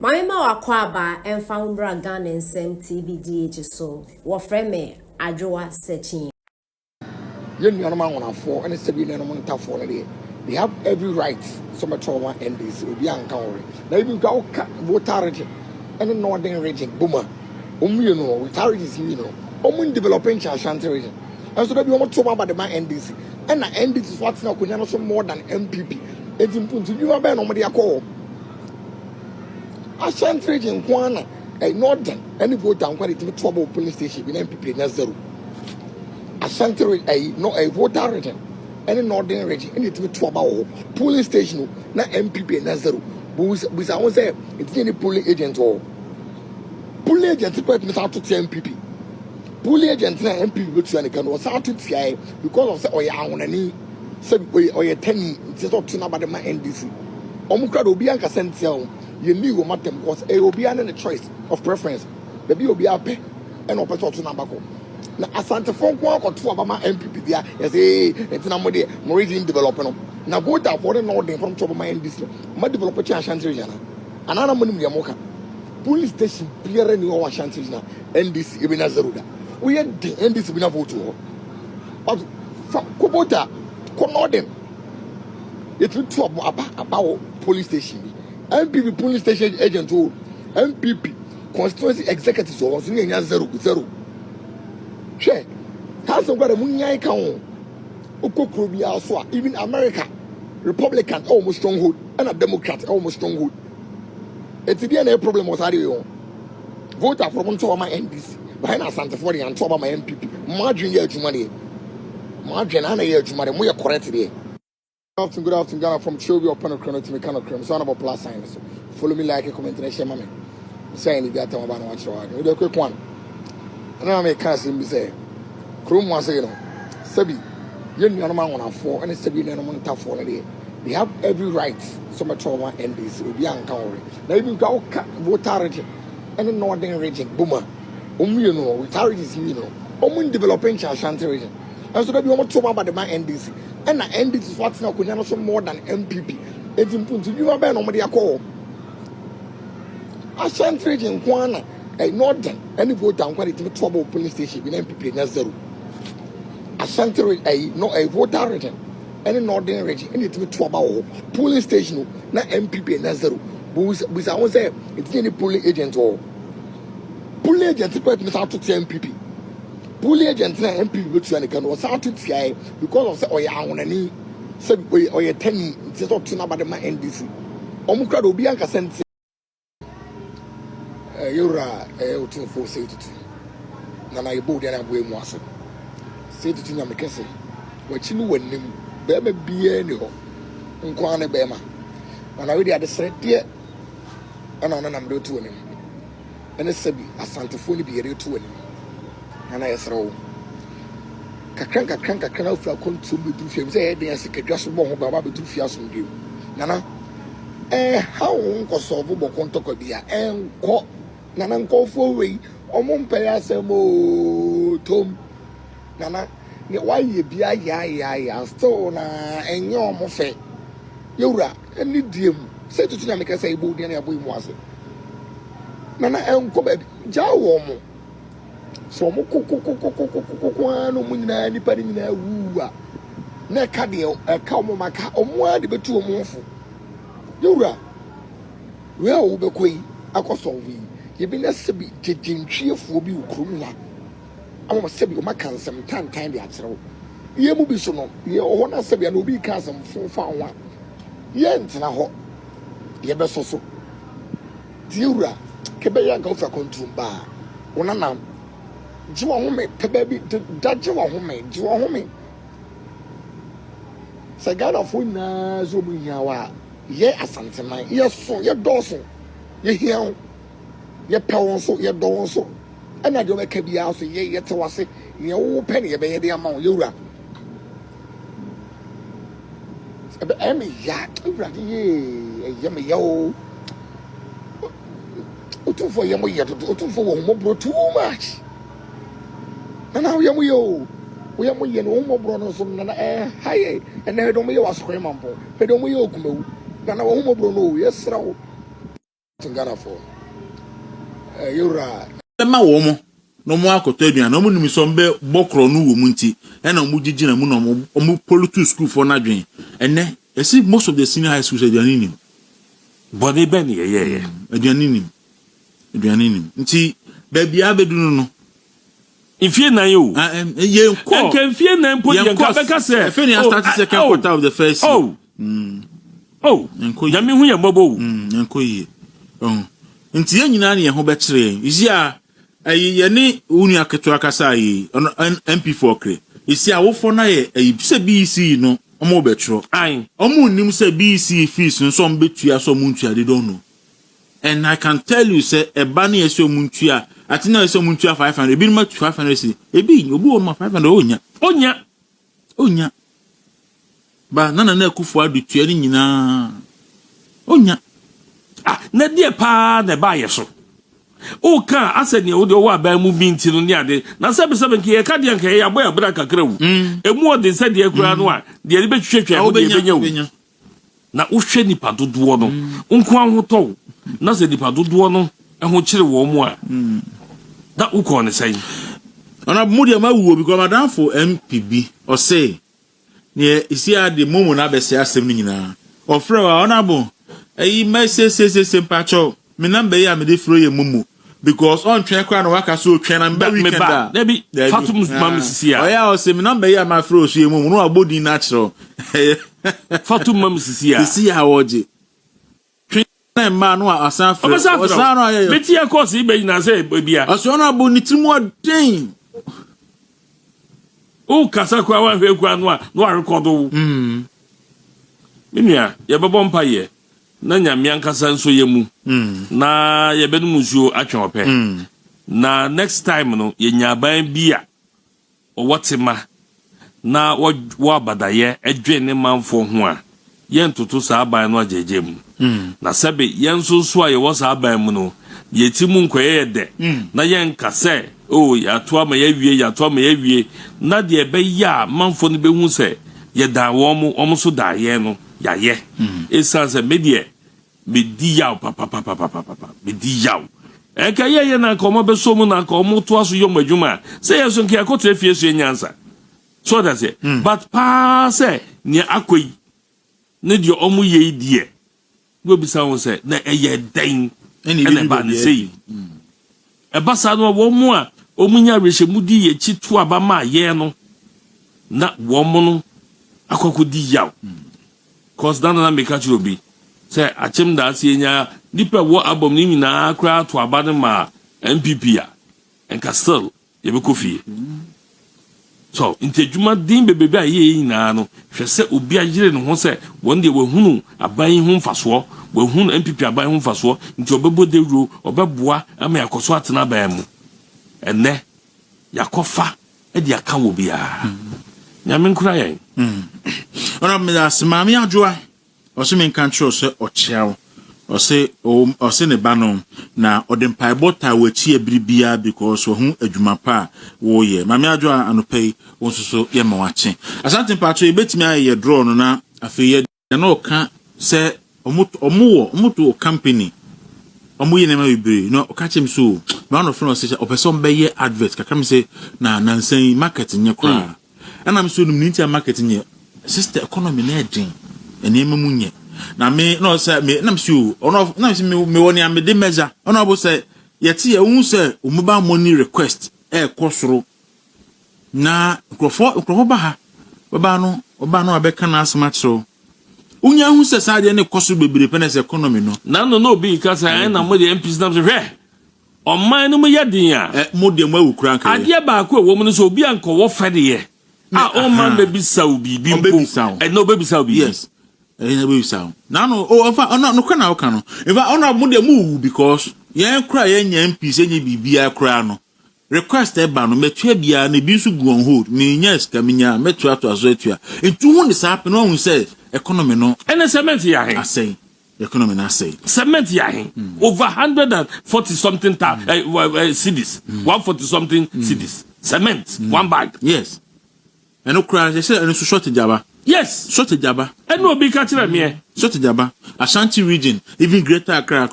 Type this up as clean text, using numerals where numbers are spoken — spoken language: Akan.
Maima wakwaba and founder Ghana and Sem TVDH so wafre me Adwoa searching. You know, I'm on 4 and it's a billion on top 4. They have every right. So much over and this will be uncovered. Now you go water region and the northern region, boomer. You know, with regions, you know, developing Ashanti region. And so that we want to talk about the NDC. And the NDC is what's now some more than MPP. It's important you are on the call. Ashanti region, Kwana, a northern, any vote down when it's trouble police station in MPP, that's zero. Ashanti a voter region, any northern region, and it's trouble polling station, not MPP, that's zero. But I was there, it's any polling agent or polling agent, it's out to MPP. Polling agent, MPP, which was out to TI because of the oil, any, or your 10, it's not to about the NDC. Omukra Obianka sent you knew what them was a Obian and a choice of preference. The Obiape and Operator to Nabako. Now, Asante Fong walk or 2 Obama MPP there, as it's not more Meridian development. Now, go down for the northern from top of my NDC. My developer Ashanti region. Another money Yamoka. Police station, clear and your Ashanti region. NDC, even as Zeruda. We had the NDC we vote to. But from Kubota, Konodem. It will talk about police station. MPP police station agent who MPP constituency executive was zero. Share. Has got a munya account. Ukokrobia so even America, Republican almost stronghold, and a Democrat almost stronghold. It's the problem was how you voter from top of my NDC. Behind us Santa Fe and top of my MPP. Margin year to money. Margin and a year to money. We are correct today. Good afternoon, Ghana from Chobi or Panocron to Mechanic Crime. So, about plus signs. Follow me, like, comment, and share. Mammy. Saying that I'm about to watch your with a quick one. And I may cast him say, Chrome was saying, Sabi, you're not on 4 and it's a billion on top 4. They have every right. So much over and this will be uncovered. Now you go water region and the northern region, boomer. You know, with regions, you know, developing Ashanti region. And so that we want to talk about the NDC. And the NDC is what's now some more than MPP. It's important you are on the call. Ashanti region, Kwana, a northern, any vote down when it's trouble police station in MPP, that's zero. Ashanti a voter region, any northern region, and it's trouble polling station, not MPP, that's zero. But I was there, it's any polling agent or polling agent, it's out to MPP. Polling agent MPP which was out to TI because of the oil on any said or your 10, it's not to about my NDC. Omukra Obianka sent Yura for say to Nana Ibo and Abu Mwasa. Say to Yamakese, what you know when him, Bema be any ho, Unkwana Bema. And I already had a threat here, and on I'm do to him. And it's a Santa Funi be a to him. And I throw Kakranka for a control to him. Say, there's a just bomb about to fias from you. Nana, how Uncle Sobo Contocobia and call Nana call for way or Montpellier Tom Nana, why you be a ya, stone and your mofe. Yura, and need him. Say to Tinamica, say, Bodian, a boy was it. Nana, and Cobb, Jawomo. So mo kokokokokokokokwa no munyina nipa ni na wuwa na ka de ka mo maka omo ade betu omo fo yura we a wo bekoi akosolve ye bi na sebi jejentwiefo bi ukrum na amo sebi o maka nsem tantan de akyerɛw ye mu bi so no ye ho na sebi na obi ka nsem fonfa anwa ye ntena ho ye beso so yura kebe ya ga ofa kontum ba wona na Jiwa home, baby, Dajiwa home, Jiwa home. Sagada Funa Zubuyawa, ye Asante man, yes, so, ye Dawson, ye hear, ye Pelonso, ye Dawson, and I don't make a be out, ye yet to was it, ye old penny, a baby among Yura. Emmy, yak, ye, yummy yo. Too for yummy yet, too for more too much. And now we are no more brothers on high, and I don't make us scream. I don't make you. Then I won't know, yes, Tingana for. You're right. Ma wo mo no mo akoto aduan no mo nim so mbe bokro no wo mu nti e na mo gigi na mu no mo political school for na dwen ene you see most of the senior high schools aduan nim body ben ye aduan nim nti ba bia bedunu no ifie na yo ye nko enke fie na mpo ye nka beka se if any start second quarter of the first year enko ya me hu ye bobo enko ye nti ye nyina ne ye ho bekere isi a ye ne unu aketo akasa yi MP4 kre isi a wo fo na ye se BC no omo betro ai omo nim se BC fees nso mbetua so muntua they don't know. And I can tell you say e ba na yeso muntua atina yeso muntua 500 ebi ma 500 si ebi obi wo ma 500 onya ba nana na akufo adutua ni nyina onya na die pa na ba ye so o ka aseni o de o aba mu binti no ne ade na sebe nke ye ka de nke ye abo ya bra kakra wu emu o de se de akura no a de be twetwetwe o de benya wu na wo hwe nipa dodo no nko ahoto na se nipa dodo no ho kire wo mu a da wo ko ne sai ona mu de ma wu because madam for MPB o say ne isi ade momo na be se asem ni nyina o frɛ wa ona bo ayi ma se mpacho me number ya me de fro ye mumu because on twen kwa no waka so twen na mba weekend da debi fatum mam sisi ya oya o se me number ya ma fro so ye mumu no abodi natural fatum mam sisi ya sisi ya woje twen na ma no asan fro osan no aye beti ya course ibe na se bia oso no aboni trimu odin o kasa kwa wa hwe kwa no a record wo minia ye bebo mpa ye na nyame ankasa nso yemu na ye benu musuo atwe ope na next time no ye nyaban bia o wotema na wo abadaye edwe ne manfo ho a ye ntoto sa aban no ajejem na sebe ye nso so a ye wo sa aban mu no ye timu nkoye de na ye nkase o ya to ama ye wie na de be ya manfo no be hu se ye da wo mo so da ye no ya ye esanse media be di yaw papa be di yaw e ka ye na komo be so mu na komo to aso yom adwuma se ye so nke akotre fie so nyansa so that say but pa say ni akoi ne di omu ye die go bisa won say na eye den ene ba ne sei e ba sa no wo mu a omunya rehye mu di ye chitu aba ma ye no na wo mu no akoko di yaw cause dan na make achiro bi say achem da se nya dipa wo abom ni nyina akra to abade ma MPP a enka still ye be kofie so intejuma din bebe a ye nyina no hwe se obi agire ne ho se won de wahunu aban ho mfaso wahunu MPP aban ho mfaso nti obebo de ro obeboa ama yakoso atena ban mu enne yakofa e de aka wo bia nyame nkura yen ona me da smami adwoa o se men kan tro se o chiawo o se ne banom na o de pai bota wachi ebiribia because wo hu adwuma pa wo ye mami adwoa anopai wo so ye ma wache asante patro e betimi aye draw no na afi ye na o ka se omuto company omuye ne ma bibiri no o ka chem so ma no front se o person be ye advert ka kam se na nansan market nye kra ana me so num nintia market nye sister economy na edin enema munye na me no say me na me so ono na me woni am de measure ono bo say yeti ya hu say omuba money request kosoro na krofo ba ha baba no oba no abeka na asema chiro unya hu say sade ne kosoro bebere penes economy no na no bi ka say na mo de MPs na hwe oman no mo yadin a mo de mo awukura kan ade ba ko wo mo no so obi anko wo fede ye oman baby saw bibi mpo no baby saw bibi yes baby saw na no no kwa na oka no eva ona mo de mu because yen kra yen nya MPs enye bibia kra no request e ba no metua bia na bi su gu on hold me nya ska menya metua to azo atua entu hu ne sa pe no hu say economy no ene cement ya he asay economy na say cement ya he over 140 something cities 140 something cities cement one bag yes eno kra they say eno so short jaba yes short jaba eno obi ka kire me short jaba Ashanti region even Greater Accra